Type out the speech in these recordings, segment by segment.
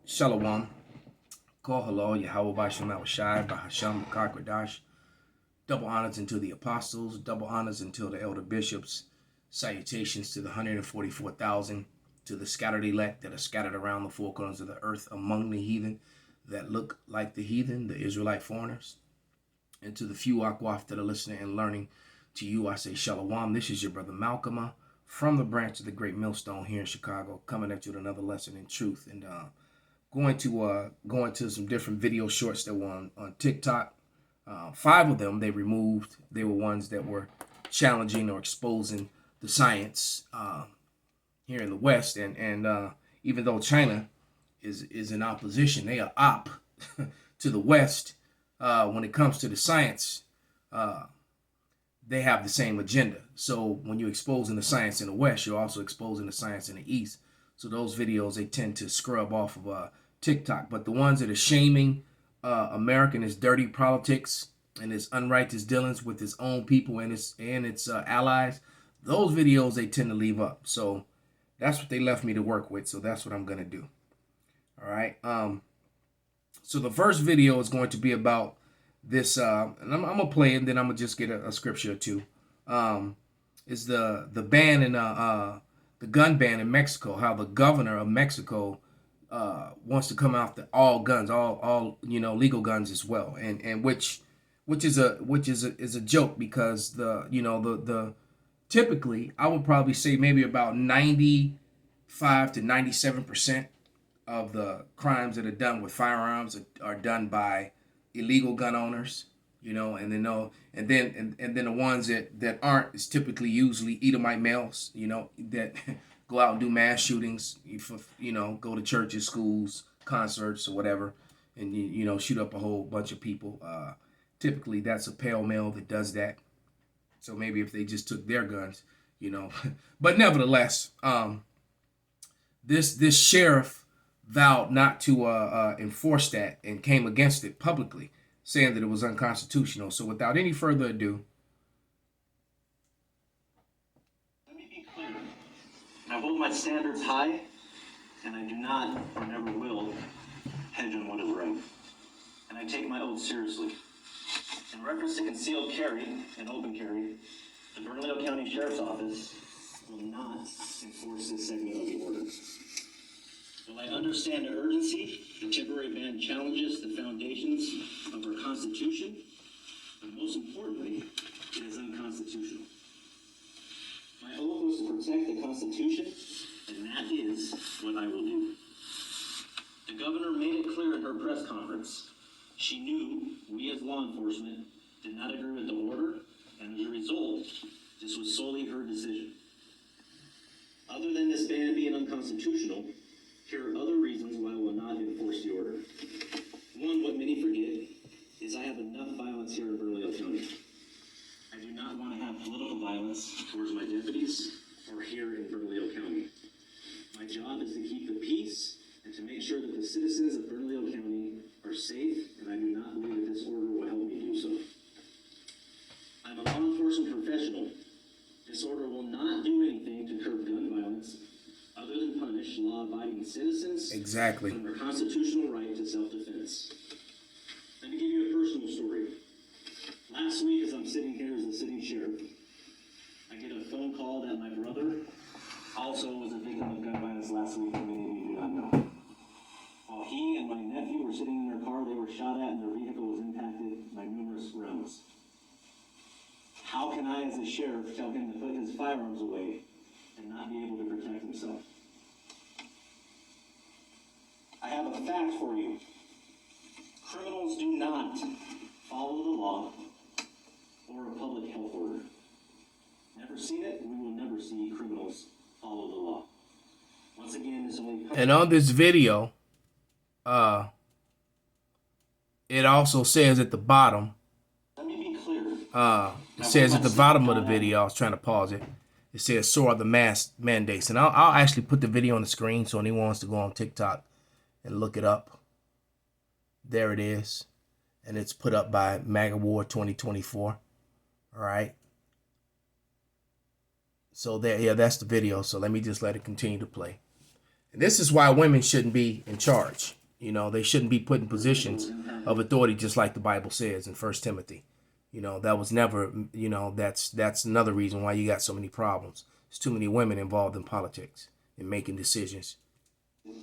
Shalom. Call hello, Yahweh Basham Awashai, Bahasham Kakwadash. Double honors unto the apostles, double honors unto the elder bishops. Salutations to the 144,000, to the scattered elect that are scattered around the four corners of the earth among the heathen that look like the heathen, the Israelite foreigners. And to the few Akwaf that are listening and learning, to you I say Shalom. This is your brother Malcolm from the branch of the Great Millstone here in Chicago, coming at you with another lesson in truth. And going to go into some different video shorts that were on TikTok. 5 of them they removed. They were ones that were challenging or exposing the science here in the West. And even though China is in opposition, they are op to the West when it comes to the science. They have the same agenda. So when you're exposing the science in the West, you're also exposing the science in the East. So those videos, they tend to scrub off of TikTok. But the ones that are shaming America and its dirty politics and its unrighteous dealings with its own people and its allies, those videos they tend to leave up. So that's what they left me to work with. So that's what I'm going to do. All right. So the first video is going to be about this, and I'm gonna play it, and then I'm gonna just get a scripture or two. Is the ban in the gun ban in Mexico? How the governor of Mexico wants to come after all guns, all legal guns as well, and which is a joke, because the typically I would probably say maybe about 95 to 97% of the crimes that are done with firearms are done by illegal gun owners, and then the ones that aren't is typically usually Edomite males, that go out and do mass shootings, go to churches, schools, concerts, or whatever, and shoot up a whole bunch of people. Typically, that's a pale male that does that. So maybe if they just took their guns, but nevertheless, this sheriff vowed not to enforce that and came against it publicly, saying that it was unconstitutional. So without any further ado, let me be clear. I hold my standards high, and I do not or never will hedge on what is right. And I take my oath seriously. In reference to concealed carry and open carry, the Bernalillo County Sheriff's Office will not enforce this segment of the order. While I understand the urgency, the temporary ban challenges the foundations of our Constitution, but most importantly, it is unconstitutional. My oath was to protect the Constitution, and that is what I will do. The governor made it clear in her press conference. She knew we as law enforcement did not agree with the order, and as a result, this was solely her decision. Other than this ban being unconstitutional, here are other reasons why I will not enforce the order. One, what many forget, is I have enough violence here in Bernalillo County. I do not want to have political violence towards my deputies or here in Bernalillo County. My job is to keep the peace and to make sure that the citizens of Bernalillo County are safe, and I do not believe that this order will help me do so. I'm a law enforcement professional. This order will not do anything to curb gun violence, other than punish law-abiding citizens exactly from their constitutional right to self-defense. Let me give you a personal story. Last week, as I'm sitting here as the sitting sheriff, I get a phone call that my brother also was a victim of gun violence last week, and many of you do not know. While he and my nephew were sitting in their car, they were shot at and their vehicle was impacted by numerous rounds. How can I, as a sheriff, tell him to put his firearms away and not be able to protect himself? I have a fact for you. Criminals do not follow the law or a public health order. Never seen it, we will never see criminals follow the law. Once again, this only... And on this video, it also says at the bottom, let me be clear. It says at the bottom of the video, I was trying to pause it, it says, so are the mask mandates. And I'll actually put the video on the screen so anyone wants to go on TikTok and look it up. There it is. And it's put up by MAGAWARS2024. All right. So there, yeah, that's the video. So let me just let it continue to play. And this is why women shouldn't be in charge. You know, they shouldn't be put in positions of authority, just like the Bible says in 1 Timothy. You know, that was never, you know, that's another reason why you got so many problems. There's too many women involved in politics and making decisions.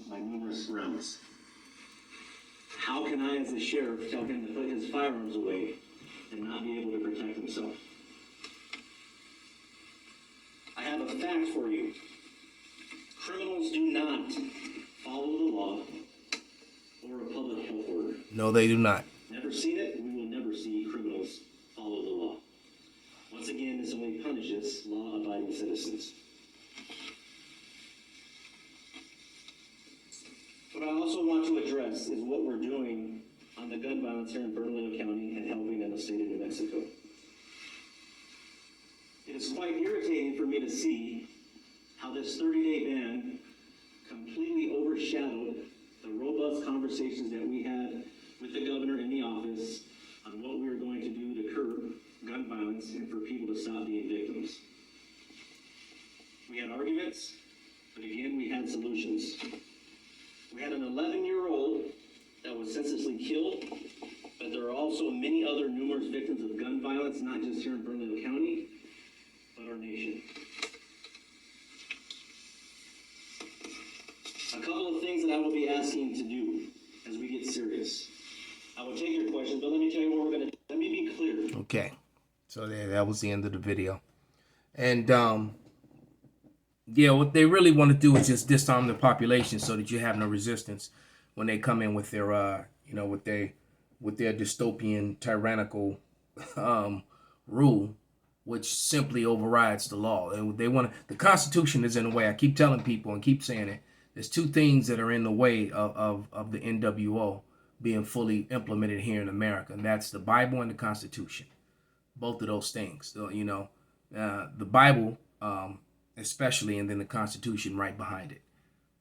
My numerous rounds. How can I, as a sheriff, tell him to put his firearms away and not be able to protect himself? I have a fact for you. Criminals do not follow the law or a public health order. No, they do not. Never seen it, we will never see criminals follow the law. Once again, this only punishes law-abiding citizens. What I also want to address is what we're doing on the gun violence here in Bernalillo County and helping in the state of New Mexico. It is quite irritating for me to see how this 30-day ban completely overshadowed the robust conversations that we had with the governor in the office on what we were going to do to curb gun violence and for people to stop being victims. We had arguments, but again, we had solutions. We had an 11-year-old that was senselessly killed, but there are also many other numerous victims of gun violence, not just here in Bernalillo County, but our nation. A couple of things that I will be asking to do as we get serious. I will take your questions, but let me tell you what we're going to do. Let me be clear. Okay. So that was the end of the video. And, yeah, what they really want to do is just disarm the population so that you have no resistance when they come in with their, you know, with their dystopian, tyrannical rule, which simply overrides the law. And they want to, the Constitution is in the way. I keep telling people and keep saying it. There's two things that are in the way of the NWO being fully implemented here in America, and that's the Bible and the Constitution. Both of those things, so, you know, the Bible especially, and then the Constitution right behind it.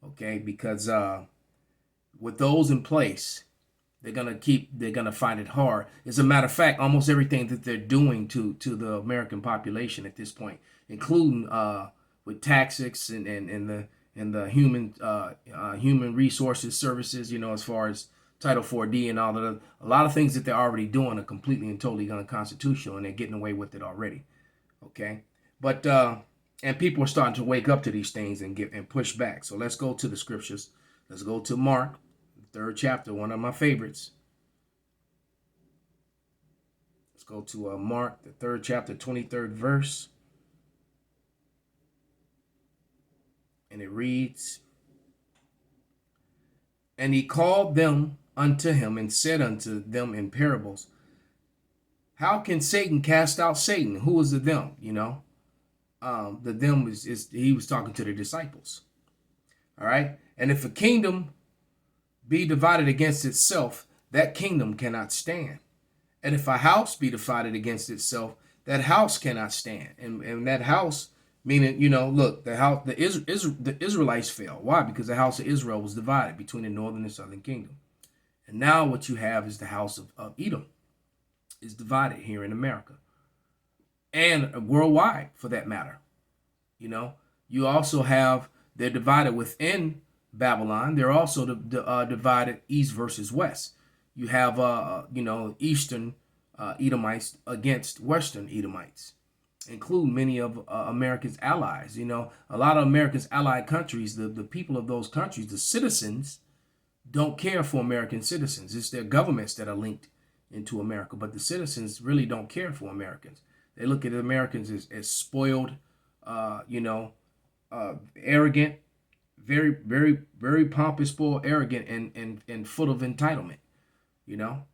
Okay, because with those in place, they're gonna find it hard. As a matter of fact, almost everything that they're doing to the American population at this point, including with taxes and the human resources services, you know, as far as Title 4D and all of a lot of things that they're already doing are completely and totally unconstitutional, and they're getting away with it already. Okay, but and people are starting to wake up to these things and push back. So let's go to the scriptures. Let's go to Mark, the 3rd chapter, one of my favorites. Let's go to Mark, the 3rd chapter, 23rd verse. And it reads, "And he called them unto him and said unto them in parables, how can Satan cast out Satan?" Who is the them? You know, the them is he was talking to the disciples. All right. "And if a kingdom be divided against itself, that kingdom cannot stand. And if a house be divided against itself, that house cannot stand." And that house, meaning, you know, look, the Israelites fell. Why? Because the house of Israel was divided between the northern and southern kingdom. And now what you have is the house of Edom is divided here in America. And worldwide, for that matter. You know, you also have, they're divided within Babylon. They're also divided east versus west. You have, you know, eastern Edomites against western Edomites, include many of America's allies. You know, a lot of America's allied countries, the people of those countries, the citizens, don't care for American citizens. It's their governments that are linked into America, but the citizens really don't care for Americans. They look at Americans as spoiled, you know, arrogant, very, very, very pompous, spoiled, arrogant, and full of entitlement, you know.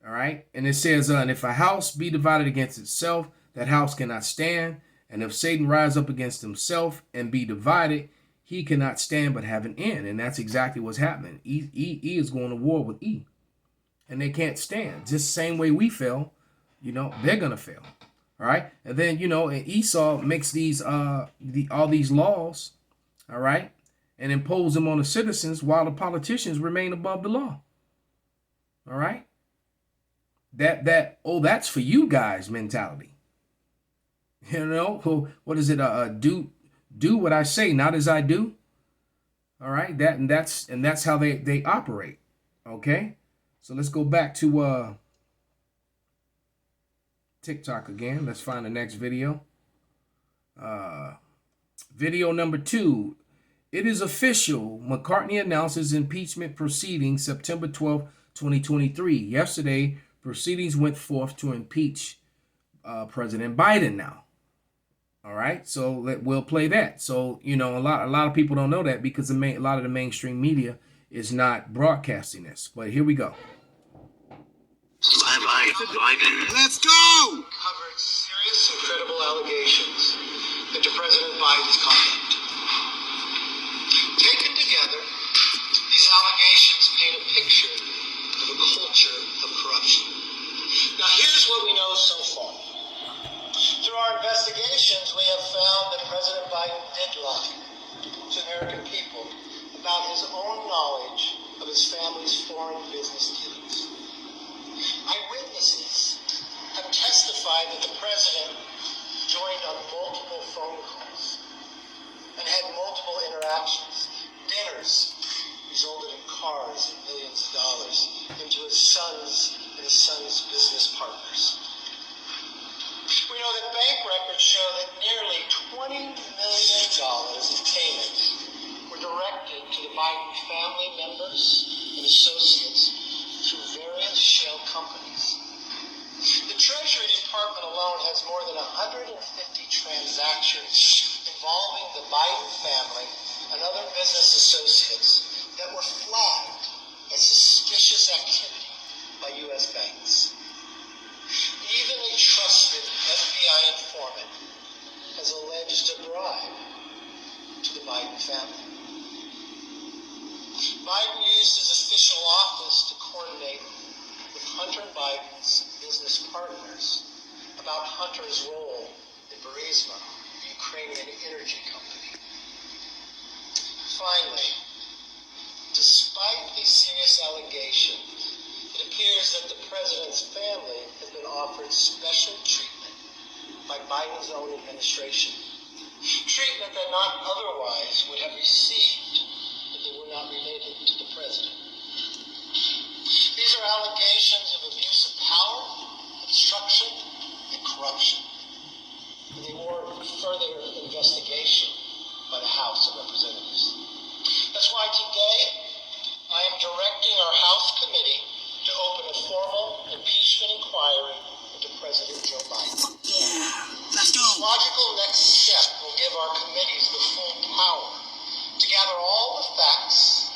All right. And it says, "And if a house be divided against itself, that house cannot stand. And if Satan rise up against himself and be divided, he cannot stand but have an end." And that's exactly what's happening. E is going to war with E. And they can't stand. Just the same way we fell, you know, they're going to fail. All right. And then, you know, and Esau makes these all these laws, all right, and impose them on the citizens while the politicians remain above the law. All right. Oh, that's for you guys mentality. You know, what is it? Do what I say, not as I do. All right, that's how they operate. Okay, so let's go back to TikTok again. Let's find the next video. Video number 2. It is official. McCartney announces impeachment proceedings September 12th, 2023. Yesterday, proceedings went forth to impeach President Biden now. All right, so we'll play that. So, you know, a lot of people don't know that because a lot of the mainstream media is not broadcasting this. But here we go. Biden. Let's go! Covered serious and credible allegations into President Biden's conduct. Taken together, these allegations paint a picture of a culture of corruption. Now, here's what we know so far. Through our investigations, we have found that President Biden did lie to the American people about his own knowledge of his family's foreign business dealings. Eyewitnesses have testified that the president joined on multiple phone calls and had multiple interactions. Dinners resulted in cars and millions of dollars into his son's and his son's business partners. We know that bank records show that nearly $20 million in payments were directed to the Biden family members and associates through various shell companies. The Treasury Department alone has more than 150 transactions involving the Biden family and other business associates that were flagged as suspicious activity by U.S. banks. Even a trusted FBI informant has alleged a bribe to the Biden family. Biden used his official office to coordinate with Hunter Biden's business partners about Hunter's role in Burisma, the Ukrainian energy company. Finally, despite these serious allegations, it appears that the president's family has been offered special treatment by Biden's own administration. Treatment that not otherwise would have received if they were not related to the president. These are allegations of abuse of power, obstruction, and corruption. And they warrant further investigation by the House of Representatives. That's why today I am directing our House committee to open a formal impeachment inquiry into President Joe Biden. Yeah, let's go. This logical next step will give our committees the full power to gather all the facts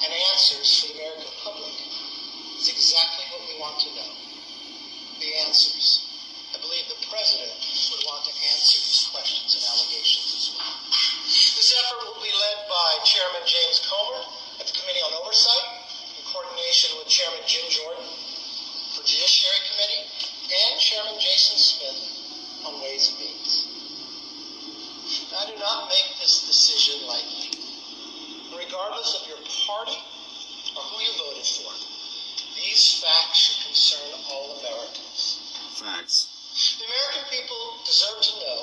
and answers for the American public. It's exactly what we want to know. The answers. I believe the president would want to answer these questions and allegations as well. This effort will be led by Chairman James Comer at the Committee on Oversight, in coordination with Chairman Jim Jordan for Judiciary Committee, and Chairman Jason Smith on Ways and Means. I do not make this decision lightly. Regardless of your party or who you voted for, these facts should concern all Americans. Facts. The American people deserve to know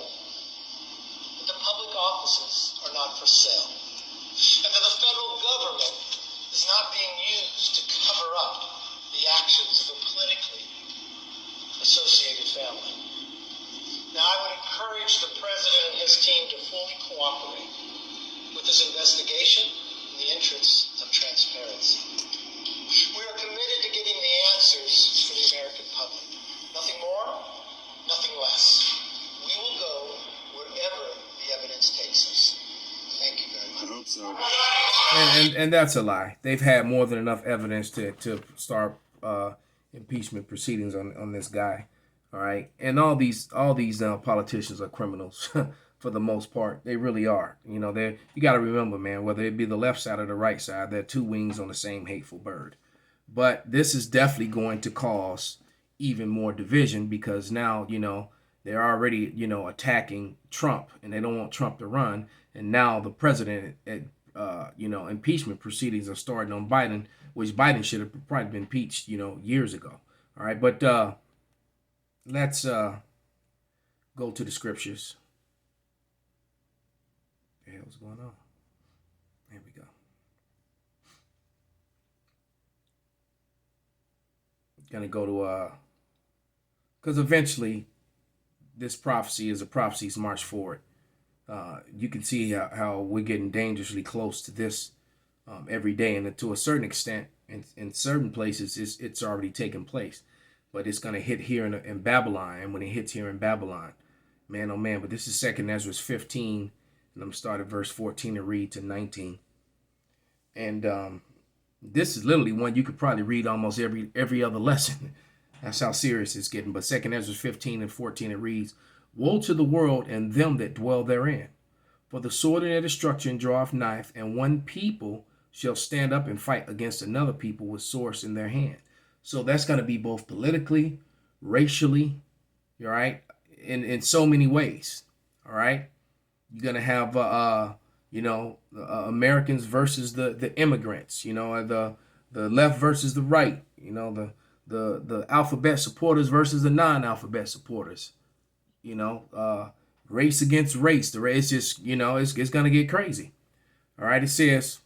that the public offices are not for sale, and that the federal government is not being used to cover up the actions of a politically associated family. Now, I would encourage the president and his team to fully cooperate with this investigation in the interests of transparency. We are committed to getting the answers for the American public. Nothing more, nothing less. We will go wherever the evidence takes us. Thank you very much. I hope so. And that's a lie. They've had more than enough evidence to start impeachment proceedings on this guy. All right, and all these politicians are criminals for the most part. They really are. You know, you got to remember, man, whether it be the left side or the right side, they're two wings on the same hateful bird. But this is definitely going to cause even more division because now, you know, they're already, you know, attacking Trump and they don't want Trump to run. And now the president, you know, impeachment proceedings are starting on Biden, which Biden should have probably been impeached, you know, years ago. All right, but let's go to the scriptures. What the hell's going on? There we go. Gonna go to because eventually this prophecy is a prophecy's march forward. You can see how we're getting dangerously close to this every day, and to a certain extent, in certain places, it's already taken place. But it's going to hit here in Babylon, and when it hits here in Babylon, man, oh man. But this is 2 Ezra 15, and I'm going to start at verse 14 and read to 19. And this is literally one you could probably read almost every other lesson. That's how serious it's getting. But 2 Ezra 15 and 14, it reads, Woe to the world and them that dwell therein. For the sword and their destruction draweth nigh, and one people shall stand up and fight against another people with swords in their hand. So that's going to be both politically, racially, all right, in so many ways, all right. You're going to have, Americans versus the immigrants, the left versus the right, the alphabet supporters versus the non-alphabet supporters, race against race. It's just, it's going to get crazy. All right, it says,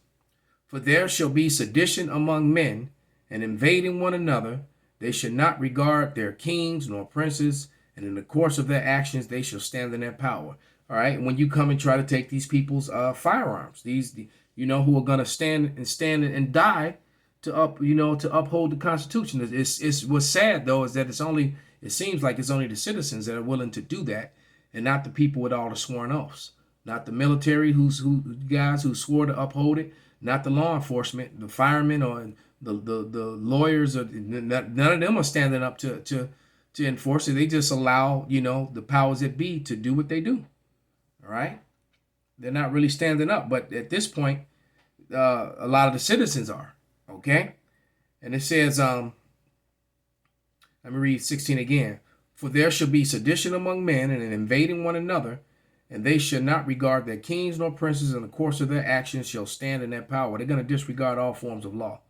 For there shall be sedition among men, and invading one another. They shall not regard their kings nor princes, and in the course of their actions they shall stand in their power. All right, when you come and try to take these people's firearms, who are going to stand and die to uphold the Constitution. It's what's sad though is that it seems like it's only the citizens that are willing to do that, and not the people with all the sworn oaths, not the military guys who swore to uphold it, not the law enforcement, the firemen or the lawyers. Or none of them are standing up to enforce it. They just allow the powers that be to do what they do. All right, they're not really standing up, but at this point, a lot of the citizens are. Okay, and it says, let me read 16 again. For there shall be sedition among men, and an invading one another, and they shall not regard their kings nor princes, in the course of their actions shall stand in their power. They're going to disregard all forms of law.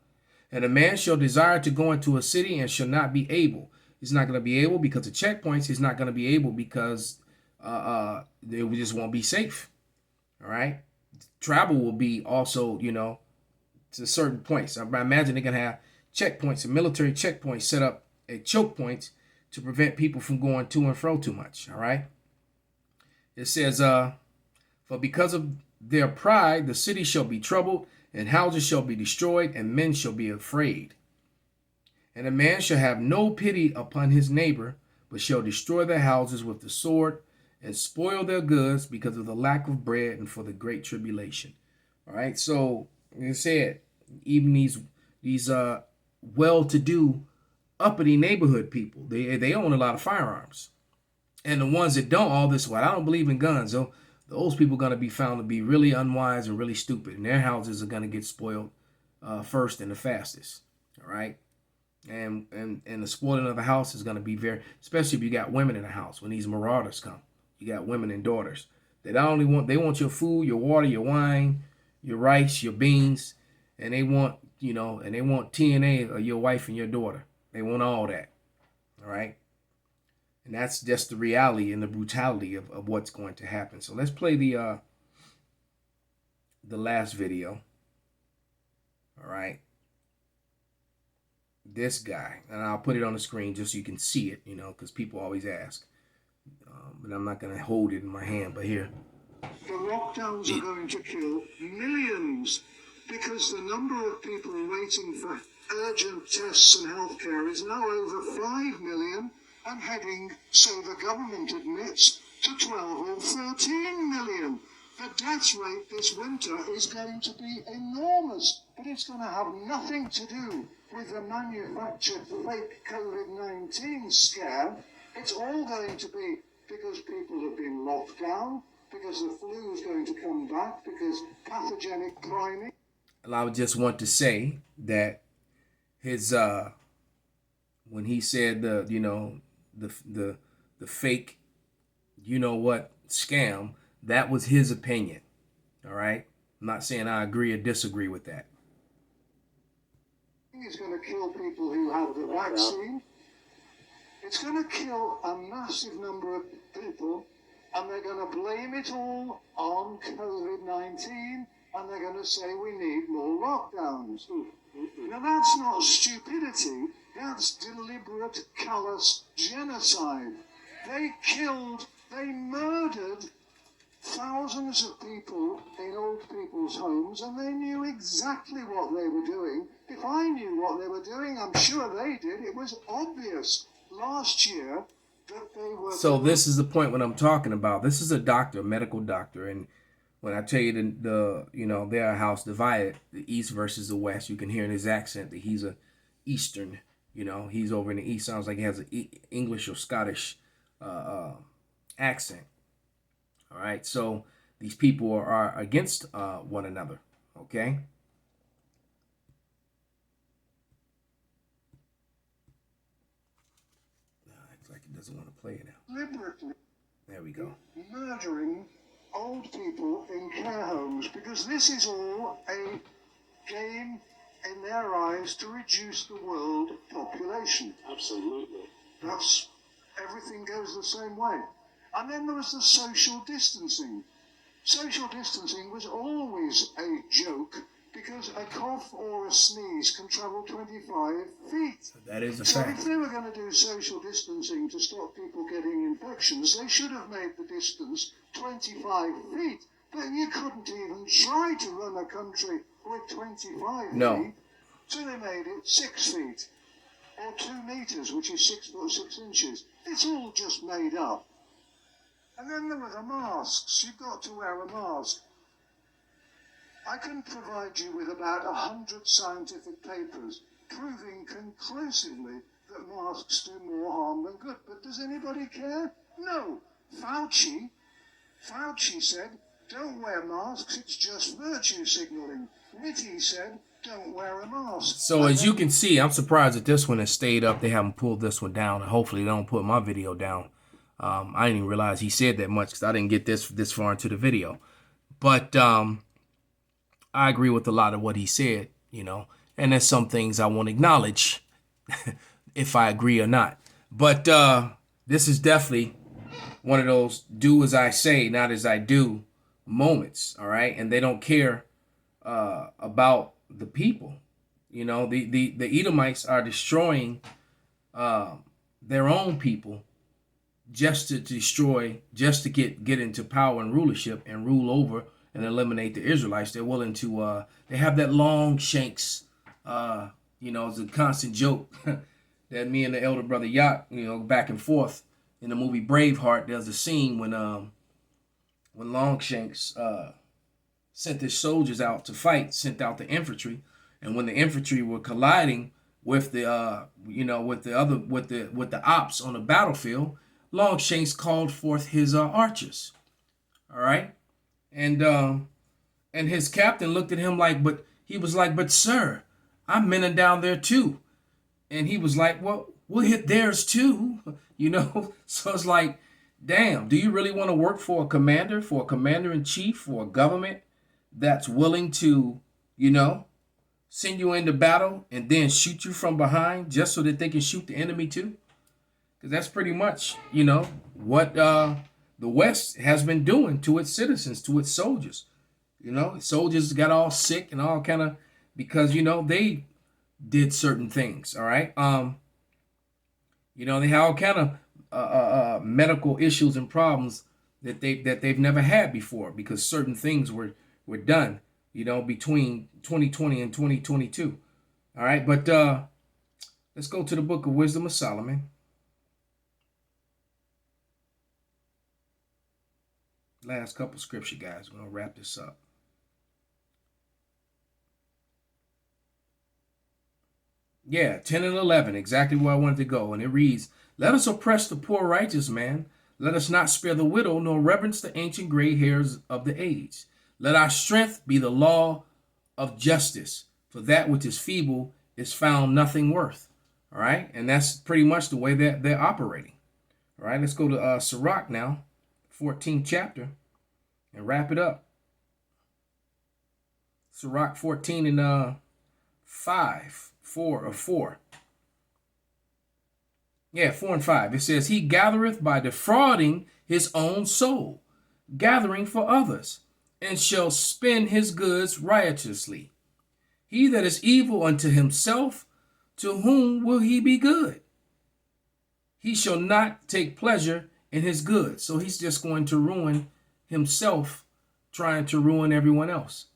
And a man shall desire to go into a city and shall not be able. He's not going to be able because of checkpoints. He's not going to be able because they just won't be safe. All right. Travel will be also, to certain points. I imagine they're going to have checkpoints and military checkpoints set up at choke points to prevent people from going to and fro too much. All right. It says, for because of their pride, the city shall be troubled, and houses shall be destroyed, and men shall be afraid. And a man shall have no pity upon his neighbor, but shall destroy their houses with the sword, and spoil their goods because of the lack of bread and for the great tribulation. All right. So, like I said, even these well-to-do, uppity neighborhood people, they own a lot of firearms. And the ones that don't, all this, I don't believe in guns. So those people are going to be found to be really unwise and really stupid. And their houses are going to get spoiled first and the fastest. All right. And the spoiling of the house is going to be especially if you got women in the house. When these marauders come, you got women and daughters. They want your food, your water, your wine, your rice, your beans. And they want, TNA of your wife and your daughter. They want all that. All right. And that's just the reality and the brutality of what's going to happen. So let's play the last video. All right. This guy, and I'll put it on the screen just so you can see it, because people always ask. But I'm not going to hold it in my hand, but here. The lockdowns are going to kill millions because the number of people waiting for urgent tests and healthcare is now over 5 million. And heading, so the government admits, to 12 or 13 million. The death rate this winter is going to be enormous, but it's going to have nothing to do with the manufactured fake COVID-19 scare. It's all going to be because people have been locked down, because the flu is going to come back, because pathogenic priming. And I would just want to say that his when he said the fake scam, that was his opinion. All right, I'm not saying I agree or disagree with that. It's going to kill people who have the vaccine. It's going to kill a massive number of people, and they're going to blame it all on COVID-19, and they're going to say we need more lockdowns. Now that's not stupidity. That's deliberate, callous genocide. They killed, they murdered thousands of people in old people's homes, and they knew exactly what they were doing. If I knew what they were doing, I'm sure they did. It was obvious last year that they were... So this is the point what I'm talking about. This is a doctor, a medical doctor, and when I tell you the you know, they're a house divided, the East versus the West, you can hear in his accent that he's a Eastern, you know, he's over in the East. Sounds like he has an English or Scottish accent. All right, so these people are against one another, okay? It's like it doesn't want to play it now. Deliberately There we go. murdering old people in care homes, because this is all a game in their eyes to reduce the world population. Absolutely. That's, everything goes the same way. And then there was the social distancing. Social distancing was always a joke because a cough or a sneeze can travel 25 feet. That is a So fact. if they were going to do social distancing to stop people getting infections, they should have made the distance 25 feet. But you couldn't even try to run a country with 25 No. feet. So they made it 6 feet. Or 2 meters, which is 6 foot 6 inches. It's all just made up. And then there were the masks. You've got to wear a mask. I can provide you with about 100 scientific papers proving conclusively that masks do more harm than good. But does anybody care? No. Fauci said, don't wear masks, it's just virtue signaling. Whitty said, don't wear a mask. So as you can see, I'm surprised that this one has stayed up. They haven't pulled this one down. And hopefully they don't put my video down. I didn't even realize he said that much because I didn't get this far into the video. But I agree with a lot of what he said, you know. And there's some things I won't acknowledge if I agree or not. But this is definitely one of those do as I say, not as I do moments, all right? And they don't care about the people. You know, the Edomites are destroying their own people just to destroy, just to get into power and rulership and rule over and eliminate the Israelites. They're willing to, they have that long shanks, you know, it's a constant joke that me and the elder brother Yacht, you know, back and forth. In the movie Braveheart, there's a scene when Longshanks sent his soldiers out to fight, sent out the infantry, and when the infantry were colliding with the with the ops on the battlefield, Longshanks called forth his archers. All right, and his captain looked at him like, but sir, I'm men down there too, and he was like, well, we'll hit theirs too, you know. So it's like, damn, do you really want to work for a commander-in-chief, for a government that's willing to, you know, send you into battle and then shoot you from behind just so that they can shoot the enemy too? Because that's pretty much, you know, what the West has been doing to its citizens, to its soldiers. You know, soldiers got all sick and all kind of, because, you know, they did certain things, all right? You know, they have all kind of medical issues and problems that they've never had before because certain things were done, you know, between 2020 and 2022. All right, but let's go to the Book of Wisdom of Solomon. Last couple scripture, guys. We're gonna wrap this up. Yeah, 10 and 11, exactly where I wanted to go. And it reads, let us oppress the poor righteous man. Let us not spare the widow, nor reverence the ancient gray hairs of the age. Let our strength be the law of justice, for that which is feeble is found nothing worth. All right, and that's pretty much the way that they're operating. All right, let's go to Sirach now, 14th chapter, and wrap it up. Sirach 14 and 4. Yeah, 4 and 5. It says, he gathereth by defrauding his own soul, gathering for others, and shall spend his goods riotously. He that is evil unto himself to whom will he be good? He shall not take pleasure in his good. So he's just going to ruin himself, trying to ruin everyone else.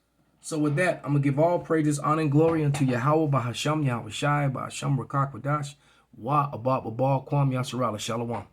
So with that, I'm going to give all praises, honor, and glory unto Yahweh, Bahasham, Yahweh Shai, Bahasham, Rakak, Wadash, Wa, Abab, Abal, Kwam, Yasarala, Shalom.